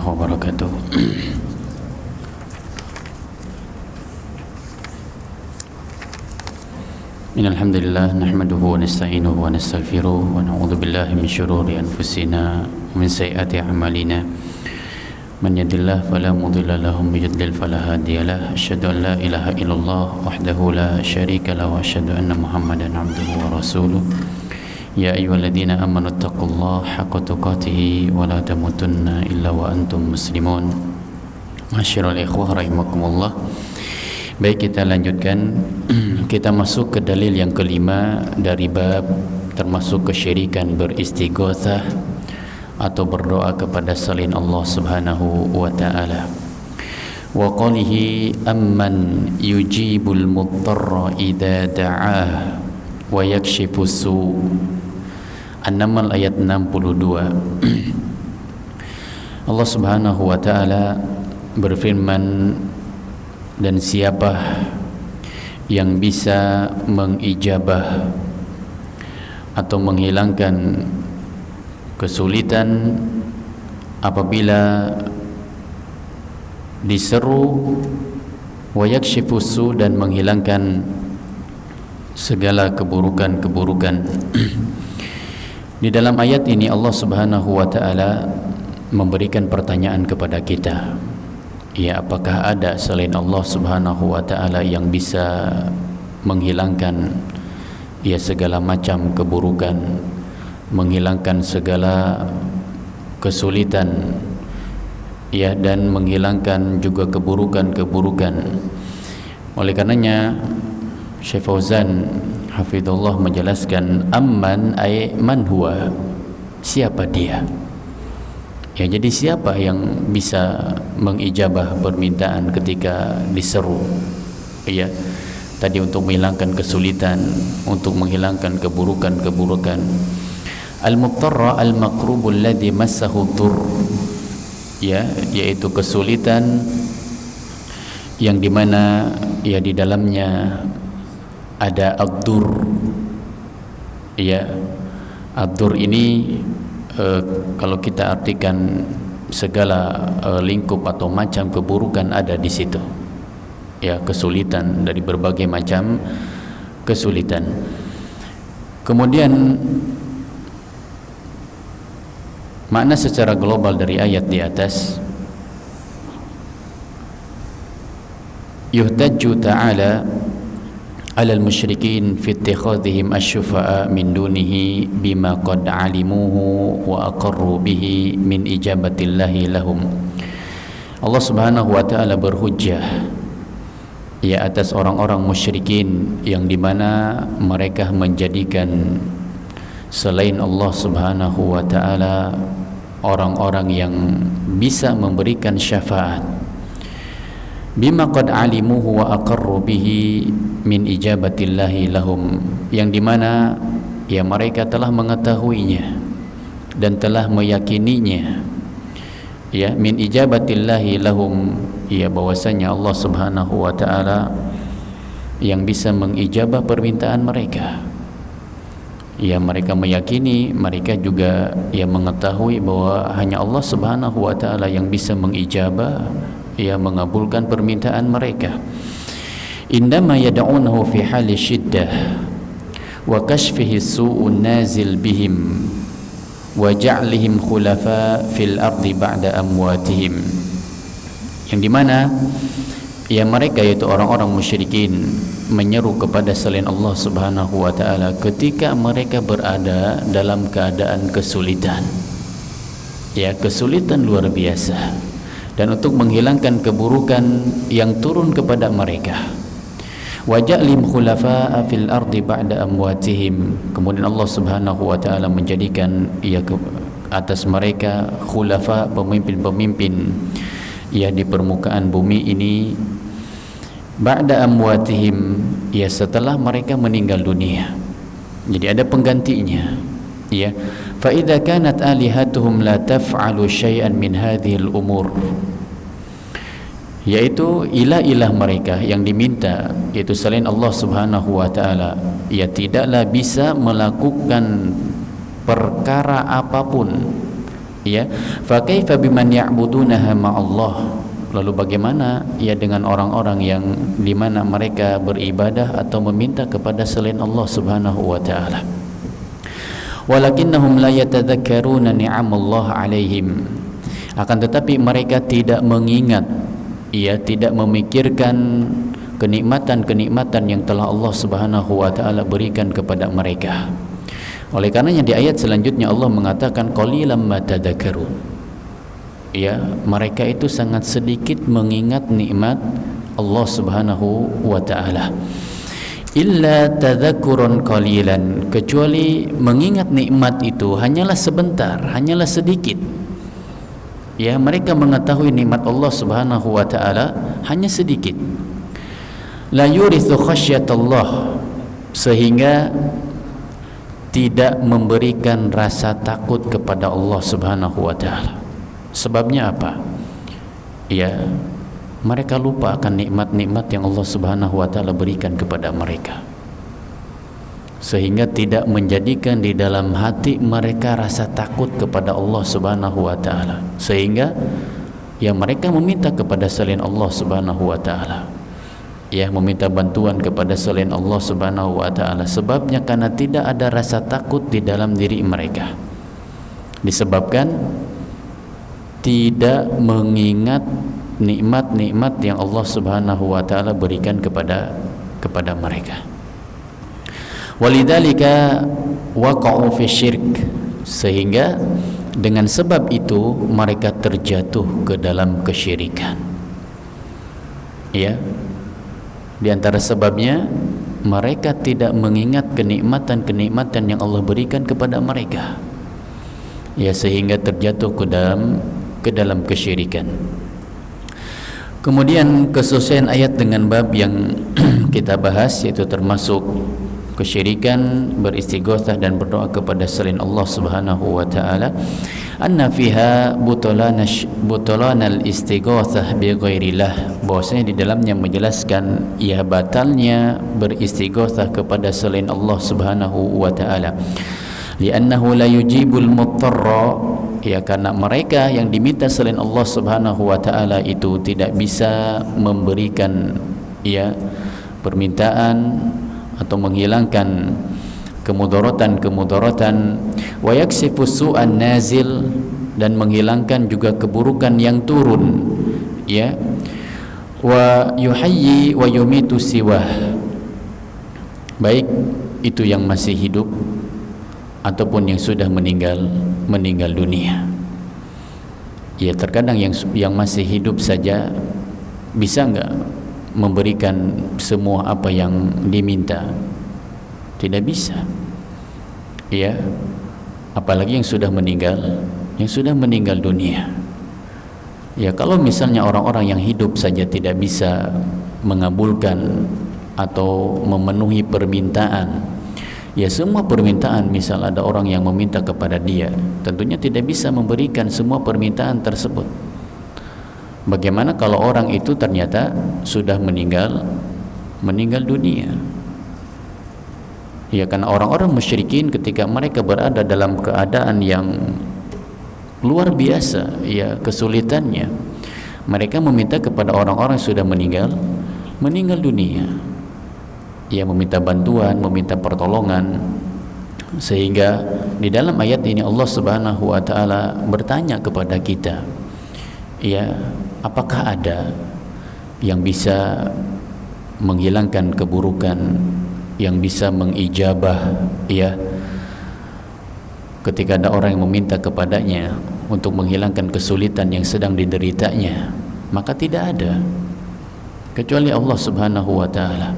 warahmatullahi wabarakatuh. Innalhamdulillah nahmaduhu wa nasta'inuhu wa nastaghfiruh wa na'udzu billahi min syururi anfusina wa min sayyiati a'malina. Man yahdihillahu fala mudilla lahu wa man yudlil fala hadiya lahu. Asyhadu an la ilaha illallah wahdahu la syarika lahu wa asyhadu anna Muhammadan 'abduhu wa rasuluh. Ya ayyuhalladzina amanu taqullaha haqqa tuqatih wa la tamutunna illa wa antum muslimun. Masyiral ikhwah rahimakumullah. Baik, kita lanjutkan. Kita masuk ke dalil yang kelima dari bab termasuk kesyirikan beristighatsah atau berdoa kepada selain Allah Subhanahu wa taala. Wa qalihi amman yujibul mudtarra idza da'ah wa yakshifus su'. An-Naml ayat 62. Allah Subhanahu wa taala berfirman, dan siapa yang bisa mengijabah atau menghilangkan kesulitan apabila diseru, wa yakshifus su', dan menghilangkan segala keburukan-keburukan. Di dalam ayat ini Allah Subhanahu wa taala memberikan pertanyaan kepada kita. Ya, apakah ada selain Allah Subhanahu wa taala yang bisa menghilangkan ya segala macam keburukan, menghilangkan segala kesulitan ya, dan menghilangkan juga keburukan-keburukan. Oleh karenanya Syekh Fauzan hafizallah menjelaskan amman ay man huwa, siapa dia? Ya, jadi siapa yang bisa mengijabah permintaan ketika diseru? Ya, tadi untuk menghilangkan kesulitan, untuk menghilangkan keburukan-keburukan. Al-muttarra al-maqrubul ladzi massahu dhur. Ya, yaitu kesulitan yang dimana ya di dalamnya ada ad-dur. Ya, ad-dur ini kalau kita artikan segala lingkup atau macam keburukan ada di situ. Ya, kesulitan dari berbagai macam kesulitan. Kemudian makna secara global dari ayat di atas, yuhtajju ta'ala alal musyrikin fi ittikhadhihim asy-syufa'a min dunihi bima qad 'alimuhu wa aqarru bihi min ijabatillahi lahum. Allah Subhanahu wa taala berhujjah ya atas orang-orang musyrikin yang dimana mereka menjadikan selain Allah Subhanahu wa taala orang-orang yang bisa memberikan syafaat, bima qad 'alimuhu wa aqarru bihi min ijabatillahi lahum, yang dimana ya mereka telah mengetahuinya dan telah meyakininya ya, min ijabatillahi lahum, ya bahwasanya Allah Subhanahu wa taala yang bisa mengijabah permintaan mereka. Ya, mereka meyakini, mereka juga ya mengetahui bahwa hanya Allah Subhanahu wa taala yang bisa mengijabah, ya mengabulkan permintaan mereka. Indama yad'unahu fi hali syiddah wa kashfihi su'un nazil bihim wa ja'lihim khulafa fil ardi ba'da amwatihim, yang dimana ya mereka yaitu orang-orang musyrikin menyeru kepada selain Allah Subhanahu wa taala ketika mereka berada dalam keadaan kesulitan, ya kesulitan luar biasa, dan untuk menghilangkan keburukan yang turun kepada mereka. Waja'lim khulafa'a fil ardi ba'da amwatihim, kemudian Allah Subhanahu wa taala menjadikan ya ke atas mereka khulafa, pemimpin-pemimpin ya di permukaan bumi ini, ba'da amwatihim, ya setelah mereka meninggal dunia. Jadi ada penggantinya ya. Fa idza kanat alihatuhum la taf'alu syai'an min hadhil umur, yaitu ilah-ilah mereka yang diminta, yaitu selain Allah Subhanahu wa taala, ya tidaklah bisa melakukan perkara apapun Ya, fa kaifa biman ya'budunaha ma'allah. Lalu bagaimana ya dengan orang-orang yang di mana mereka beribadah atau meminta kepada selain Allah Subhanahu wa taala. Walakinnahum la yatadzakkaruna ni'amallah 'alaihim. Akan tetapi mereka tidak mengingat, ia tidak memikirkan kenikmatan-kenikmatan yang telah Allah Subhanahu wa taala berikan kepada mereka. Oleh karenanya di ayat selanjutnya Allah mengatakan qalilan ma tadzakkarun. Ya, mereka itu sangat sedikit mengingat nikmat Allah Subhanahu wa taala. Illa tadzakurun qalilan, kecuali mengingat nikmat itu hanyalah sebentar, hanyalah sedikit. Ya, mereka mengetahui nikmat Allah Subhanahu wa taala hanya sedikit. La yurithu khasyatullah, sehingga tidak memberikan rasa takut kepada Allah Subhanahu wa taala. Sebabnya apa? Ya, mereka lupa akan nikmat-nikmat yang Allah Subhanahu wa taala berikan kepada mereka, sehingga tidak menjadikan di dalam hati mereka rasa takut kepada Allah Subhanahu wa taala, sehingga ya mereka meminta kepada selain Allah Subhanahu wa taala, ya meminta bantuan kepada selain Allah Subhanahu wa taala. Sebabnya karena tidak ada rasa takut di dalam diri mereka, disebabkan tidak mengingat nikmat-nikmat yang Allah Subhanahu wa taala berikan kepada mereka. Walidzalika waqa'u fi syirk, sehingga dengan sebab itu mereka terjatuh ke dalam kesyirikan. Ya, di antara sebabnya mereka tidak mengingat kenikmatan-kenikmatan yang Allah berikan kepada mereka. Ya, sehingga terjatuh ke dalam kesyirikan. Kemudian kesesuaian ayat dengan bab yang kita bahas, yaitu termasuk kesyirikan, beristighatsah dan berdoa kepada selain Allah Subhanahu wa taala. Anna fiha butulanal istighatsah bi ghairillah, bahwasanya di dalamnya menjelaskan ya batalnya beristighatsah kepada selain Allah Subhanahu wa taala. Li'annahu la yujibul muttarra, ya karena mereka yang diminta selain Allah Subhanahu wa taala itu tidak bisa memberikan ya permintaan atau menghilangkan kemudaratan wa yaksifu su'an nazil, dan menghilangkan juga keburukan yang turun, ya, wa yuhayyi wa yumitu siwah, baik itu yang masih hidup ataupun yang sudah meninggal dunia. Ya, terkadang yang masih hidup saja bisa enggak memberikan semua apa yang diminta? Tidak bisa. Ya, apalagi yang sudah meninggal dunia. Ya, kalau misalnya orang-orang yang hidup saja tidak bisa mengabulkan atau memenuhi permintaan, ya semua permintaan, misal ada orang yang meminta kepada dia, tentunya tidak bisa memberikan semua permintaan tersebut. Bagaimana kalau orang itu ternyata sudah meninggal dunia? Ya, karena orang-orang musyrikin ketika mereka berada dalam keadaan yang luar biasa, ya kesulitannya, mereka meminta kepada orang-orang yang sudah meninggal dunia. Ya, meminta bantuan, meminta pertolongan. Sehingga di dalam ayat ini Allah Subhanahu wa taala bertanya kepada kita, ya, apakah ada yang bisa menghilangkan keburukan, yang bisa mengijabah, ya, ketika ada orang yang meminta kepadanya untuk menghilangkan kesulitan yang sedang dideritanya? Maka tidak ada kecuali Allah Subhanahu wa taala.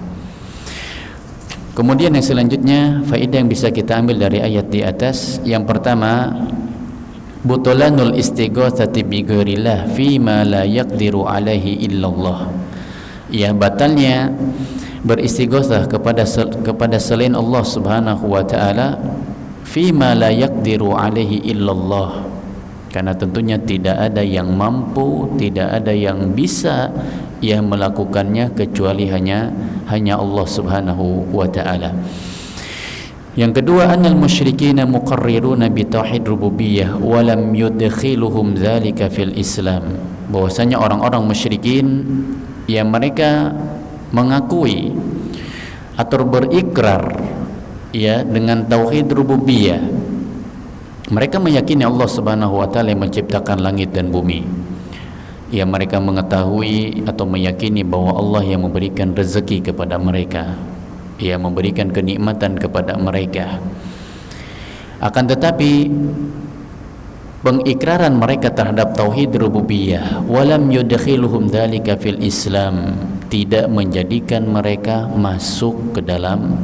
Kemudian yang selanjutnya, faedah yang bisa kita ambil dari ayat di atas, yang pertama, butulanul istighatsati bi ghairillah fi ma la yaqdiru alaihi illallah. Ya, batalnya beristighatsah kepada selain Allah Subhanahu wa taala fi ma la yaqdiru alaihi illallah, karena tentunya tidak ada yang mampu, tidak ada yang bisa yang melakukannya kecuali hanya Allah Subhanahu wa taala. Yang kedua, annal musyrikina muqarriruna bi tauhid rububiyah wa lam yudkhiluhum dzalika fil Islam. Bahwasanya orang-orang musyrikin yang mereka mengakui atau berikrar ya dengan tauhid rububiyah. Mereka meyakini Allah Subhanahu wa taala yang menciptakan langit dan bumi. Ya, mereka mengetahui atau meyakini bahwa Allah yang memberikan rezeki kepada mereka, ya, memberikan kenikmatan kepada mereka. Akan tetapi pengikraran mereka terhadap tauhid rububiyah walam yudkhiluhum dzalika fil Islam tidak menjadikan mereka masuk ke dalam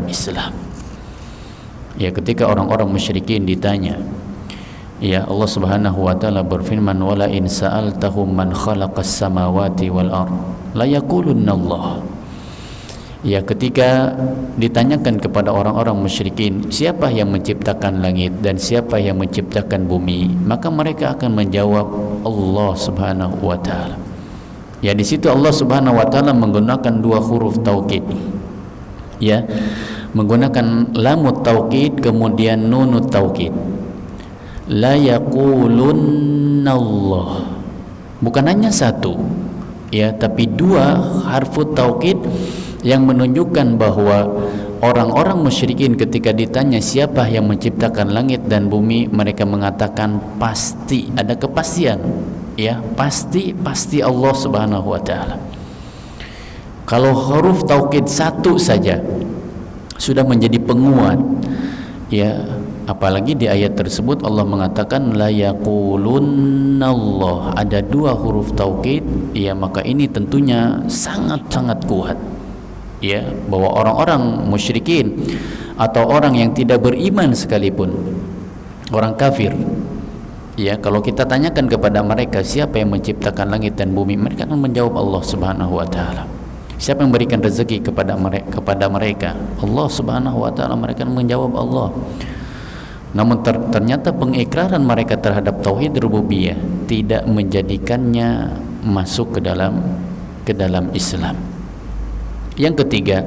Islam. Ya, ketika orang-orang musyrikin ditanya, ya, Allah Subhanahu wa taala berfirman, wala in sa'altahum man khalaqas samawati wal ard la yaqulunna Allah. Ya, ketika ditanyakan kepada orang-orang musyrikin, siapa yang menciptakan langit dan siapa yang menciptakan bumi, maka mereka akan menjawab Allah Subhanahu wa taala. Ya, di situ Allah Subhanahu wa taala menggunakan dua huruf taukid. Ya, menggunakan lamut taukid kemudian nunut taukid. La yaqulunna Allah. Bukan hanya satu, ya, tapi dua harfu taukid yang menunjukkan bahwa orang-orang musyrikin ketika ditanya siapa yang menciptakan langit dan bumi, mereka mengatakan pasti, ada kepastian, ya, pasti Allah Subhanahu wa taala. Kalau huruf taukid satu saja sudah menjadi penguat, ya, apalagi di ayat tersebut Allah mengatakan la yaqulunallah, ada dua huruf taukid, ya, maka ini tentunya sangat-sangat kuat, ya, bahwa orang-orang musyrikin atau orang yang tidak beriman sekalipun, orang kafir, ya, kalau kita tanyakan kepada mereka siapa yang menciptakan langit dan bumi, mereka akan menjawab Allah Subhanahu wa taala. Siapa yang memberikan rezeki kepada mereka? Allah Subhanahu wa taala. Mereka menjawab Allah. Namun ternyata pengikraran mereka terhadap tauhid rububiyah tidak menjadikannya masuk ke dalam Islam. Yang ketiga,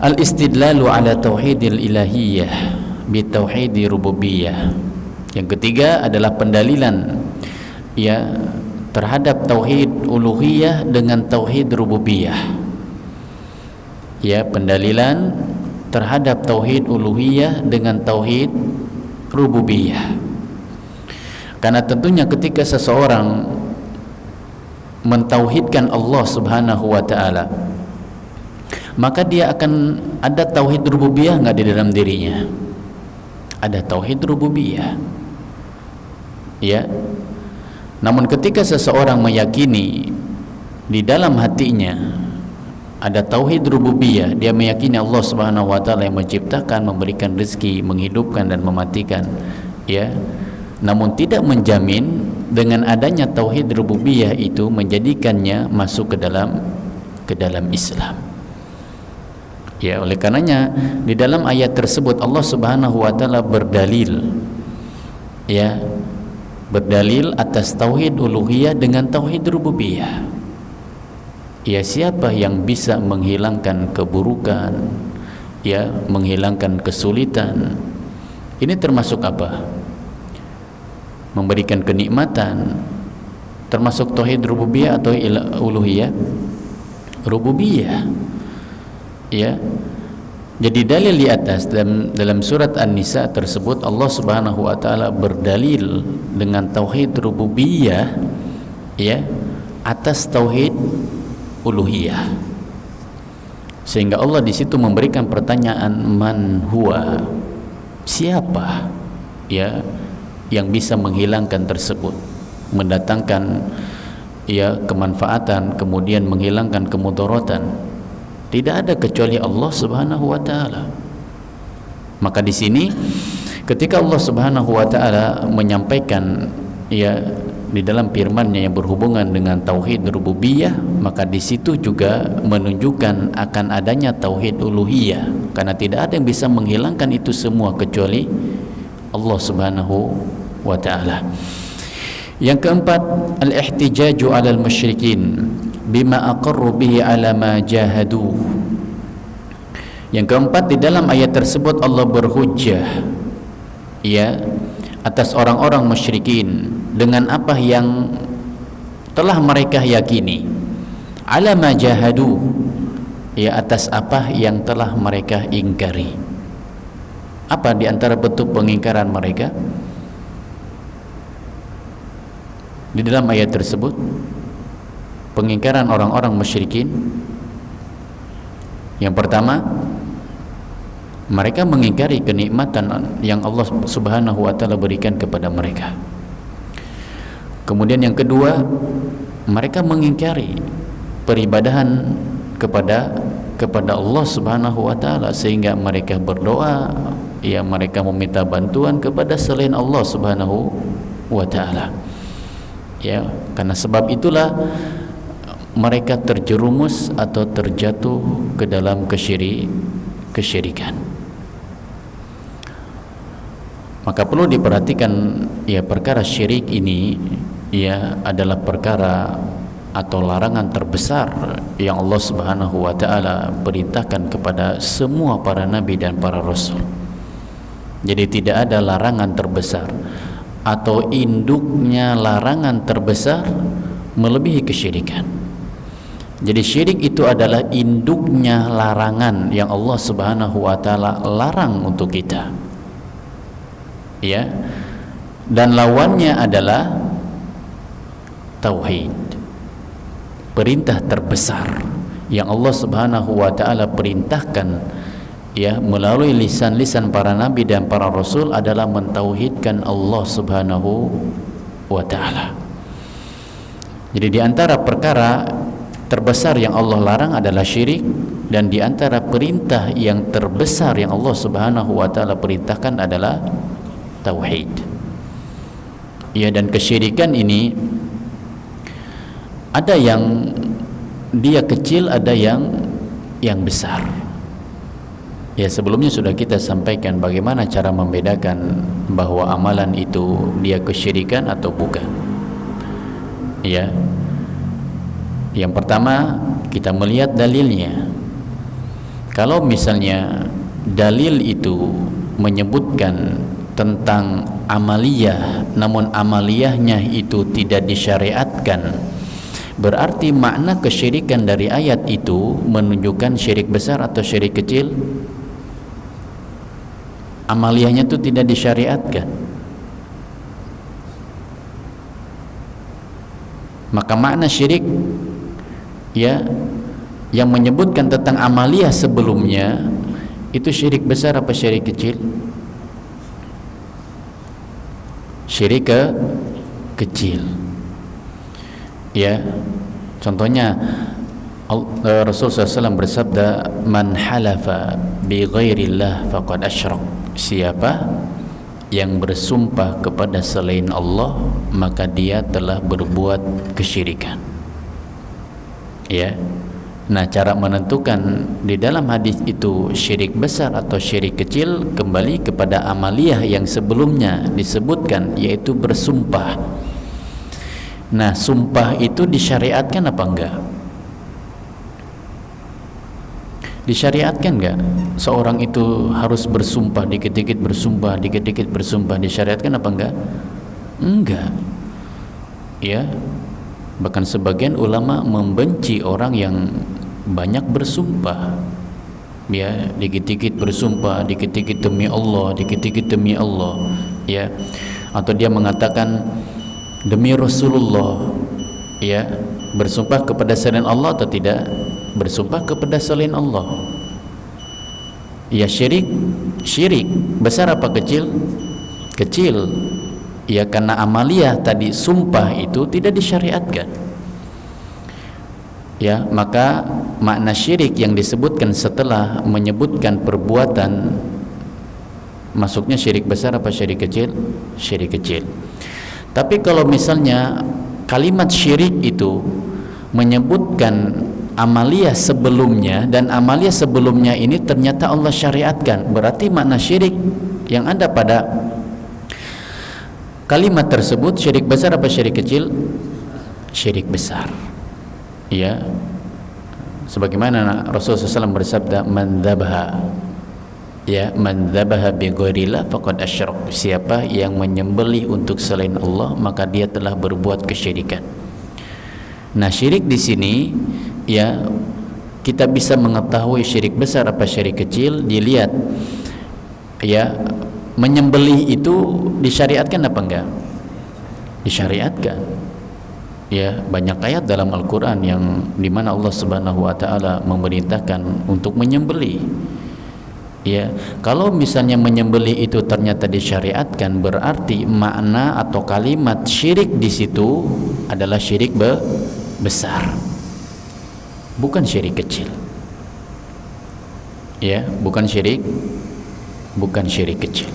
al-istidlalu ala tauhidil ilahiyah bi tauhidi rububiyah. Yang ketiga adalah pendalilan, ya, terhadap tauhid uluhiyah dengan tauhid rububiyah. Ya, pendalilan terhadap tauhid uluhiyah dengan tauhid rububiyah. Karena tentunya ketika seseorang mentauhidkan Allah Subhanahu wa taala, maka dia akan ada tauhid rububiyah enggak di dalam dirinya? Ada tauhid rububiyah. Ya. Namun ketika seseorang meyakini di dalam hatinya ada tauhid rububiyah, dia meyakini Allah Subhanahu wa taala yang menciptakan, memberikan rezeki, menghidupkan dan mematikan, ya. Namun tidak menjamin dengan adanya tauhid rububiyah itu menjadikannya masuk ke dalam Islam. Ya, oleh karenanya di dalam ayat tersebut Allah Subhanahu wa taala berdalil, ya, berdalil atas tauhid uluhiyah dengan tauhid rububiyah. Ya, siapa yang bisa menghilangkan keburukan, ya, menghilangkan kesulitan, ini termasuk apa? Memberikan kenikmatan, termasuk tauhid rububiyah atau uluhiyah? Rububiyah. Ya. Jadi dalil di atas dalam surat An-Nisa tersebut Allah Subhanahu wa taala berdalil dengan tauhid rububiyah, ya, atas tauhid uluhiyah. Sehingga Allah di situ memberikan pertanyaan, man huwa? Siapa, ya, yang bisa menghilangkan tersebut, mendatangkan, ya, kemanfaatan kemudian menghilangkan kemudaratan? Tidak ada kecuali Allah Subhanahu wa taala. Maka di sini ketika Allah Subhanahu wa taala menyampaikan, ya, di dalam firman-Nya yang berhubungan dengan tauhid rububiyah, maka di situ juga menunjukkan akan adanya tauhid uluhiyah, karena tidak ada yang bisa menghilangkan itu semua kecuali Allah Subhanahu wa taala. Yang keempat, al-ihtijaju 'alal musyrikin bima aqarru bihi 'ala ma jahadu. Yang keempat, di dalam ayat tersebut Allah berhujjah ya atas orang-orang musyrikin dengan apa yang telah mereka yakini, ala ma jahadu, ya atas apa yang telah mereka ingkari. Apa di antara bentuk pengingkaran mereka di dalam ayat tersebut? Pengingkaran orang-orang musyrikin, yang pertama, mereka mengingkari kenikmatan yang Allah Subhanahu wa taala berikan kepada mereka. Kemudian yang kedua, mereka mengingkari peribadahan kepada Allah Subhanahu wa taala, sehingga mereka berdoa, ya mereka meminta bantuan kepada selain Allah Subhanahu wa taala. Ya, karena sebab itulah mereka terjerumus atau terjatuh ke dalam kesyirikan. Maka perlu diperhatikan ya, perkara syirik ini ya adalah perkara atau larangan terbesar yang Allah Subhanahu wa taala perintahkan kepada semua para nabi dan para rasul. Jadi tidak ada larangan terbesar atau induknya larangan terbesar melebihi kesyirikan. Jadi syirik itu adalah induknya larangan yang Allah Subhanahu wa taala larang untuk kita. Ya. Dan lawannya adalah tauhid. Perintah terbesar yang Allah Subhanahu wa taala perintahkan ya melalui lisan-lisan para nabi dan para rasul adalah mentauhidkan Allah Subhanahu wa taala. Jadi di antara perkara terbesar yang Allah larang adalah syirik, dan di antara perintah yang terbesar yang Allah Subhanahu wa taala perintahkan adalah tauhid. Ya, dan kesyirikan ini ada yang dia kecil, ada yang besar. Ya, sebelumnya sudah kita sampaikan bagaimana cara membedakan bahwa amalan itu dia kesyirikan atau bukan. Ya. Yang pertama, kita melihat dalilnya. Kalau misalnya dalil itu menyebutkan tentang amaliyah, namun amaliyahnya itu tidak disyariatkan, berarti makna kesyirikan dari ayat itu menunjukkan syirik besar atau syirik kecil. Amaliyahnya itu tidak disyariatkan, maka makna syirik ya yang menyebutkan tentang amaliyah sebelumnya itu syirik besar apa syirik kecil? Syirik kecil. Ya, contohnya Rasulullah SAW bersabda, man halafa bi ghairillah faqad asyrak. Siapa yang bersumpah kepada selain Allah, maka dia telah berbuat kesyirikan. Ya. Nah, cara menentukan di dalam hadis itu syirik besar atau syirik kecil kembali kepada amaliyah yang sebelumnya disebutkan, yaitu bersumpah. Nah, sumpah itu disyariatkan apa enggak? Disyariatkan enggak? Seorang itu harus bersumpah, dikit-dikit bersumpah, dikit-dikit bersumpah, disyariatkan apa enggak? Enggak. Ya. Bahkan sebagian ulama membenci orang yang banyak bersumpah. Ya, dikit-dikit bersumpah, dikit-dikit demi Allah, dikit-dikit demi Allah. Ya. Atau dia mengatakan demi Rasulullah. Ya, bersumpah kepada selain Allah atau tidak? Bersumpah kepada selain Allah. Ya, syirik besar apa kecil? Kecil. Ya, karena amaliyah tadi sumpah itu tidak disyariatkan. Ya, maka makna syirik yang disebutkan setelah menyebutkan perbuatan, masuknya syirik besar apa syirik kecil? Syirik kecil. Tapi kalau misalnya kalimat syirik itu menyebutkan amaliyah sebelumnya, dan amaliyah sebelumnya ini ternyata Allah syariatkan, berarti makna syirik yang ada pada kalimat tersebut syirik besar apa syirik kecil? Syirik besar. Ya. Sebagaimana Rasulullah SAW bersabda, man dzabaha, ya, man dzabaha bi ghairillah faqad asyrak. Siapa yang menyembelih untuk selain Allah, maka dia telah berbuat kesyirikan. Nah, syirik di sini, ya, kita bisa mengetahui syirik besar apa syirik kecil dilihat, ya, menyembelih itu disyariatkan apa enggak? Disyariatkan. Ya, banyak ayat dalam Al-Quran yang dimana Allah Subhanahu Wa Taala memerintahkan untuk menyembelih. Ya, kalau misalnya menyembelih itu ternyata disyariatkan, berarti makna atau kalimat syirik di situ adalah syirik besar, bukan syirik kecil. Ya, bukan syirik kecil.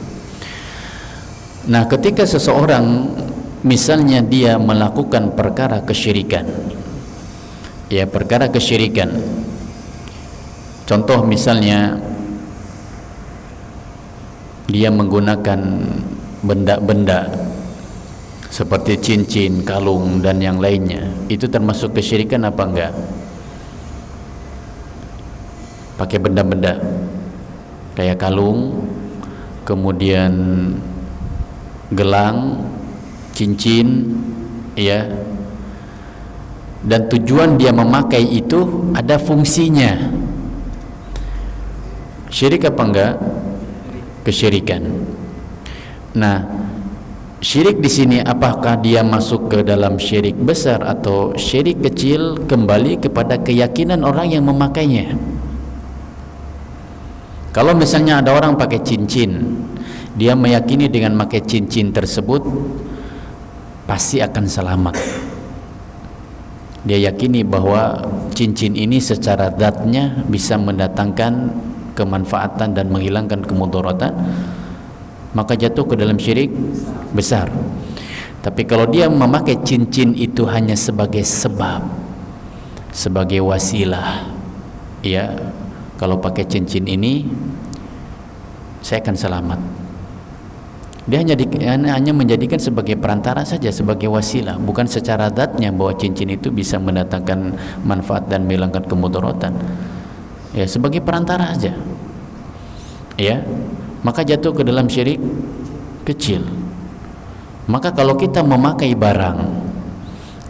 Nah, ketika seseorang misalnya dia melakukan perkara kesyirikan, ya, perkara kesyirikan, contoh misalnya dia menggunakan benda-benda seperti cincin, kalung dan yang lainnya, itu termasuk kesyirikan apa enggak? Pakai benda-benda kayak kalung, kemudian gelang, cincin, ya, dan tujuan dia memakai itu ada fungsinya. Syirik apa enggak? Kesyirikan. Nah, syirik di sini apakah dia masuk ke dalam syirik besar atau syirik kecil, kembali kepada keyakinan orang yang memakainya. Kalau misalnya ada orang pakai cincin, dia meyakini dengan pakai cincin tersebut pasti akan selamat. Dia yakini bahwa cincin ini secara zatnya bisa mendatangkan kemanfaatan dan menghilangkan kemudaratan, maka jatuh ke dalam syirik besar. Tapi kalau dia memakai cincin itu hanya sebagai sebab, sebagai wasilah, ya, kalau pakai cincin ini saya akan selamat, dia hanya menjadikan sebagai perantara saja, sebagai wasilah, bukan secara zatnya bahwa cincin itu bisa mendatangkan manfaat dan menghilangkan kemudaratan. Ya, sebagai perantara saja, ya, maka jatuh ke dalam syirik kecil. Maka kalau kita memakai barang,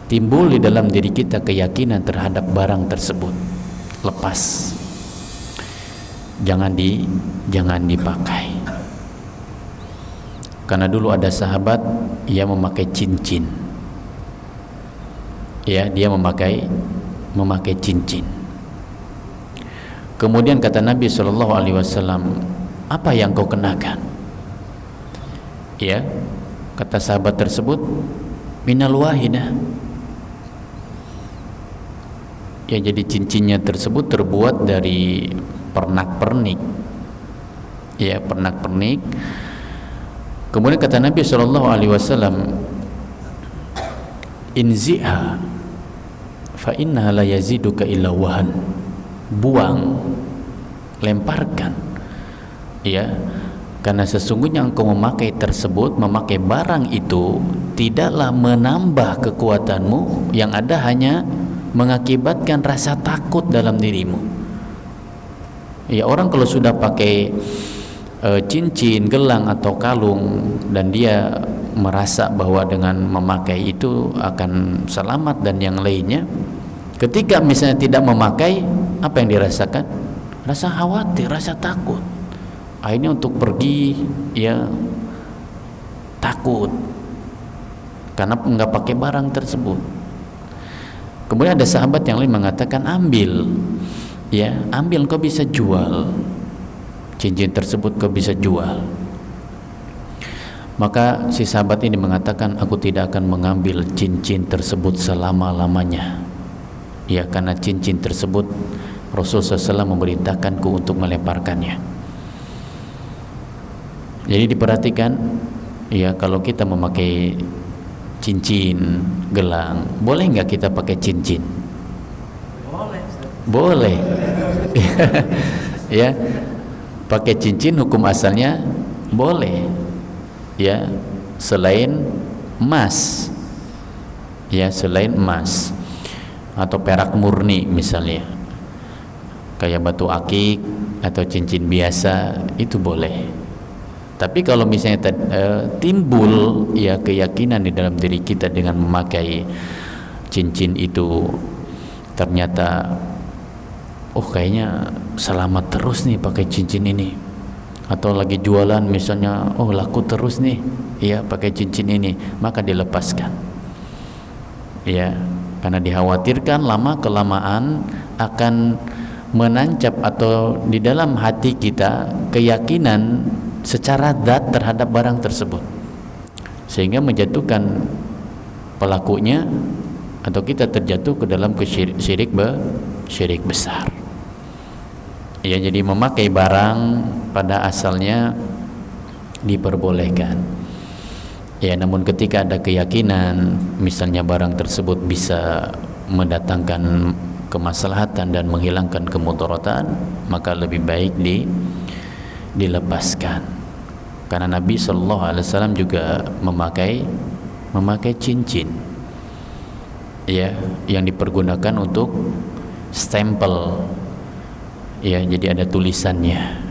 timbul di dalam diri kita keyakinan terhadap barang tersebut, lepas, jangan dipakai. Karena dulu ada sahabat yang memakai cincin, ya, dia memakai cincin. Kemudian kata Nabi SAW, apa yang kau kenakan? Ya, kata sahabat tersebut, minal wahidah. Ya, jadi cincinnya tersebut terbuat dari pernak-pernik, ya, pernak-pernik. Kemudian kata Nabi SAW, inziha fa innaha la yaziduka illa wahan. Buang, lemparkan, ya, karena sesungguhnya engkau memakai tersebut, memakai barang itu tidaklah menambah kekuatanmu, yang ada hanya mengakibatkan rasa takut dalam dirimu. Ya, orang kalau sudah pakai cincin, gelang atau kalung dan dia merasa bahwa dengan memakai itu akan selamat dan yang lainnya, ketika misalnya tidak memakai, apa yang dirasakan? Rasa khawatir, rasa takut. Akhirnya untuk pergi, ya, takut karena enggak pakai barang tersebut. Kemudian ada sahabat yang lain mengatakan, ambil, ya, ambil, kau bisa jual cincin tersebut, kau bisa jual. Maka si sahabat ini mengatakan, aku tidak akan mengambil cincin tersebut selama-lamanya, ya, karena cincin tersebut Rasulullah SAW memerintahkanku untuk melemparkannya. Jadi diperhatikan, ya, kalau kita memakai cincin, gelang, boleh nggak kita pakai cincin? Boleh. Ya, pakai cincin hukum asalnya boleh, ya, selain emas, ya, selain emas atau perak murni misalnya, kayak batu akik atau cincin biasa itu boleh. Tapi kalau misalnya timbul ya keyakinan di dalam diri kita dengan memakai cincin itu, ternyata kayaknya selamat terus nih pakai cincin ini, atau lagi jualan misalnya laku terus nih ya pakai cincin ini, maka dilepaskan ya, karena dikhawatirkan lama kelamaan akan menancap atau di dalam hati kita keyakinan secara zat terhadap barang tersebut, sehingga menjatuhkan pelakunya atau kita terjatuh ke dalam syirik besar. Ya, jadi memakai barang pada asalnya diperbolehkan. Ya, namun ketika ada keyakinan misalnya barang tersebut bisa mendatangkan kemaslahatan dan menghilangkan kemudaratan, maka lebih baik dilepaskan. Karena Nabi sallallahu alaihi wasallam juga memakai cincin ya, yang dipergunakan untuk stempel ya, jadi ada tulisannya.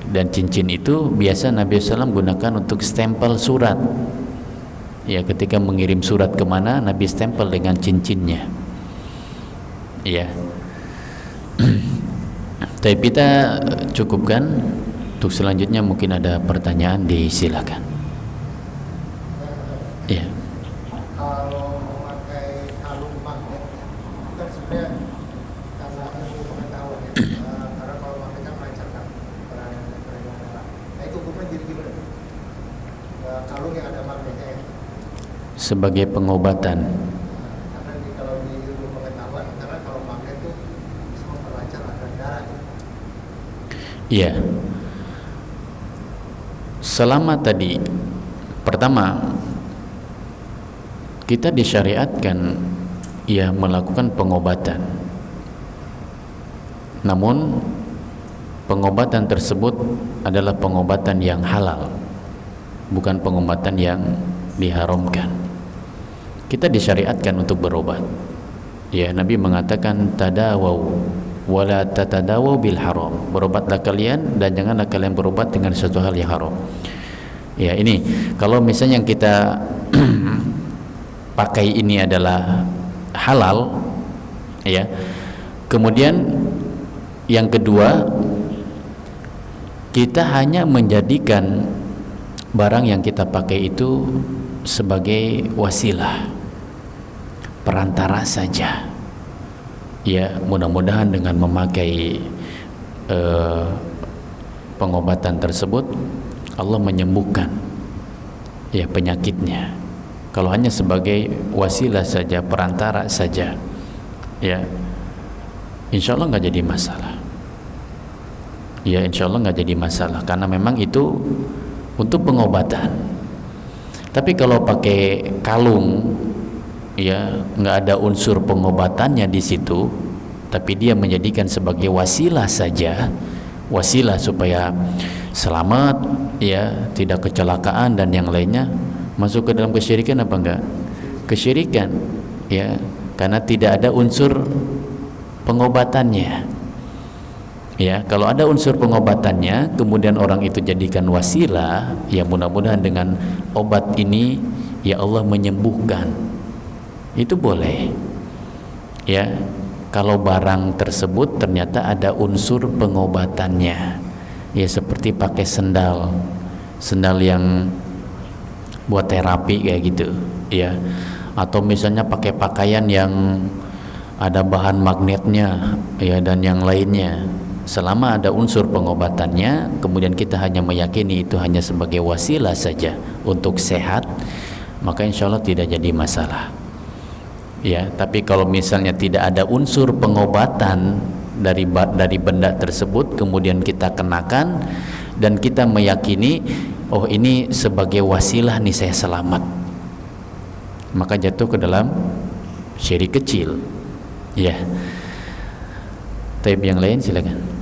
Dan cincin itu biasa Nabi SAW gunakan untuk stempel surat ya, ketika mengirim surat kemana Nabi stempel dengan cincinnya ya. Tapi kita cukupkan. Untuk selanjutnya mungkin ada pertanyaan, disilakan ya. Kalau memakai kalung magnet itu kan sebenarnya karena ilmu pengetahuan ya, karena kalau magnet kan melancarkan peredaran darah. Nah itu hukumnya jadi gimana? Kalung yang ada magnetnya ya? Sebagai pengobatan. Karena kalau di ilmu pengetahuan, karena kalau magnet itu bisa memperlancar aliran darah. Iya. Selama tadi pertama kita disyariatkan ya melakukan pengobatan, namun pengobatan tersebut adalah pengobatan yang halal, bukan pengobatan yang diharamkan. Kita disyariatkan untuk berobat ya. Nabi mengatakan tadawau wala tatadawu bil haram, berobatlah kalian dan janganlah kalian berobat dengan sesuatu hal yang haram ya. Ini kalau misalnya yang kita pakai ini adalah halal ya. Kemudian yang kedua, kita hanya menjadikan barang yang kita pakai itu sebagai wasilah, perantara saja ya. Mudah-mudahan dengan memakai pengobatan tersebut Allah menyembuhkan ya penyakitnya. Kalau hanya sebagai wasilah saja, perantara saja ya, insya Allah nggak jadi masalah ya, insya Allah nggak jadi masalah, karena memang itu untuk pengobatan. Tapi kalau pakai kalung ya, nggak ada unsur pengobatannya di situ, tapi dia menjadikan sebagai wasilah saja, wasilah supaya selamat ya, tidak kecelakaan dan yang lainnya, masuk ke dalam kesyirikan apa enggak? Kesyirikan ya, karena tidak ada unsur pengobatannya ya. Kalau ada unsur pengobatannya kemudian orang itu jadikan wasilah ya, mudah-mudahan dengan obat ini ya Allah menyembuhkan, itu boleh ya. Kalau barang tersebut ternyata ada unsur pengobatannya ya, seperti pakai sendal yang buat terapi kayak gitu ya, atau misalnya pakai pakaian yang ada bahan magnetnya ya dan yang lainnya. Selama ada unsur pengobatannya, kemudian kita hanya meyakini itu hanya sebagai wasilah saja untuk sehat, maka insya Allah tidak jadi masalah ya. Tapi kalau misalnya tidak ada unsur pengobatan dari benda tersebut, kemudian kita kenakan dan kita meyakini oh ini sebagai wasilah nih saya selamat, maka jatuh ke dalam syirik kecil ya. Tapi yang lain silakan.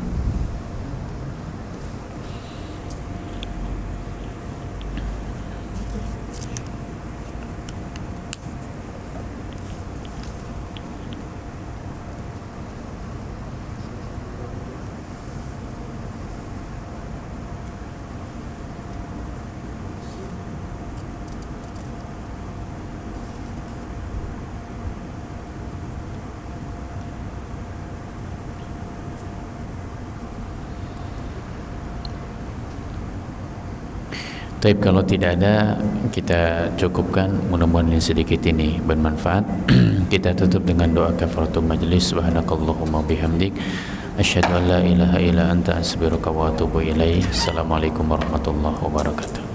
Tapi kalau tidak ada, kita cukupkan. Mudah-mudahan yang sedikit ini bermanfaat. Kita tutup dengan doa kafaratul majlis. Subhanakallahumma bihamdik, asyhadu an la ilaha illa anta, astaghfiruka wa atubu ilaik. Assalamualaikum warahmatullahi wabarakatuh.